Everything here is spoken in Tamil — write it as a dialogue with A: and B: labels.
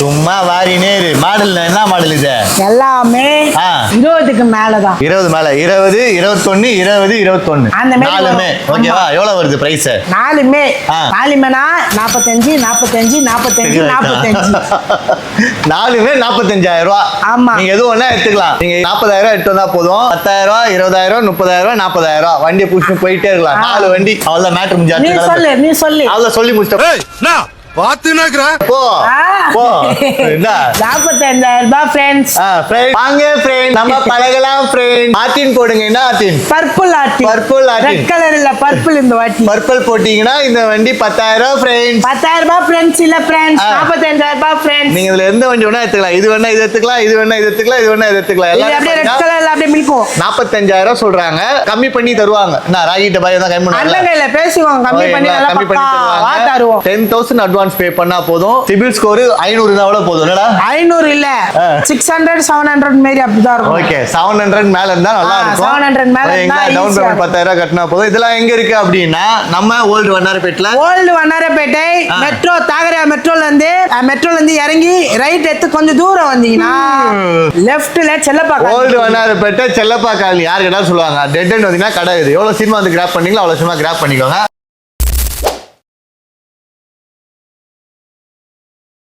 A: சும்மா வாரினே இரு. மாடல் என்ன மாடல் இது?
B: எல்லாமே 20க்கு மேலதான்.
A: 20 மேல 20, 21, 20, 21.
B: அந்த மாதிரி
A: நாலுமே ஓகேவா? எவ்வளவு வருது பிரைஸ்?
B: நாலுமேனா 45, 45, 45, 45.
A: நாலுமே 45,000 ரூபாய்.
B: ஆமா.
A: நீங்க எது ஒண்ணா எடுத்துக்கலாம். நீங்க 40,000 எடுத்து வந்தா போதும். 10,000, 20,000, 30,000, 40,000 வண்டியை புடிச்சு போயிட்டே இருக்கலாம். 4 வண்டி அவ்வளவு மேட்டர் முடிஞ்சு.
B: நீ சொல்லு
A: அவ்வளவு சொல்லி முடிச்சிட்டேன். போ போ. என்ன
B: 45,000 ரூபாய் ஃப்ரெண்ட்ஸ்.
A: வாங்க ஃப்ரெண்ட், நம்ம பழகலாம் ஃப்ரெண்ட். ஆர்டின் போடுங்க. என்ன ஆர்டின்?
B: பர்பிள் ஆர்டின்.
A: பர்பிள் ஆர்டின்.
B: ரெட் கலர் இல்ல, பர்பிள் இந்த வாட்டி.
A: பர்பிள் போட்டீங்கன்னா இந்த வண்டி 10,000 ஃப்ரெண்ட்.
B: 10,000 ரூபாய் ஃப்ரெண்ட்ஸ் இல்ல ஃப்ரெண்ட்ஸ். 45,000 ரூபாய் ஃப்ரெண்ட்ஸ்.
A: நீங்க இதுல எந்த வண்டி வேணா எடுத்துக்கலாம். இது வேணா இது எடுத்துக்கலாம், இது வேணா இது எடுத்துக்கலாம், இது வேணா இது எடுத்துக்கலாம்.
B: இது அப்படியே ரெட் கலர்ல அப்படியே மில்கும்.
A: 45,000 சொல்றாங்க. கம்மி பண்ணி தருவாங்க. நான் ராகிட்ட பாய் தான் கம்மி பண்ணுவாங்க.
B: அண்ணங்கள்ல பேசுவோம், கம்மி பண்ணி நல்லா பக்கா தருவோம்.
A: 10,000 அட்வான்ஸ் பே பண்ணா போதும். சிபில் ஸ்கோர் 500 இருந்தா போதும். என்னடா
B: 500 இல்ல 600 700 மாதிரி அப்படிதான் இருக்கும்.
A: ஓகே 700 மேல இருந்தா நல்லா இருக்கும்.
B: 700 மேல இருந்தா
A: டவுன் பேமெண்ட் 10,000 கட்டினா போதும். இதெல்லாம் எங்க இருக்கு அப்படின்னா நம்ம ஓல்டு வண்ணாரப்பேட்ல.
B: ஓல்டு வண்ணாரப்பேட்டை மெட்ரோ தாகரா மெட்ரோல இருந்து இறங்கி ரைட் எடுத்து கொஞ்சம் தூரம் வந்தீங்கன்னா லெஃப்ட்ல செல்லப்பா.
A: Old Vannarapettai Chellappa colony. யார் கேட்டாலும் சொல்லுவாங்க. டெட் எண்ட் வந்தீங்கன்னா கடை இது. எவ்வளவு சீமா வந்து கிராப் பண்ணீங்களோ அவ்வளவு சீமா கிராப் பண்ணிக்கோங்க.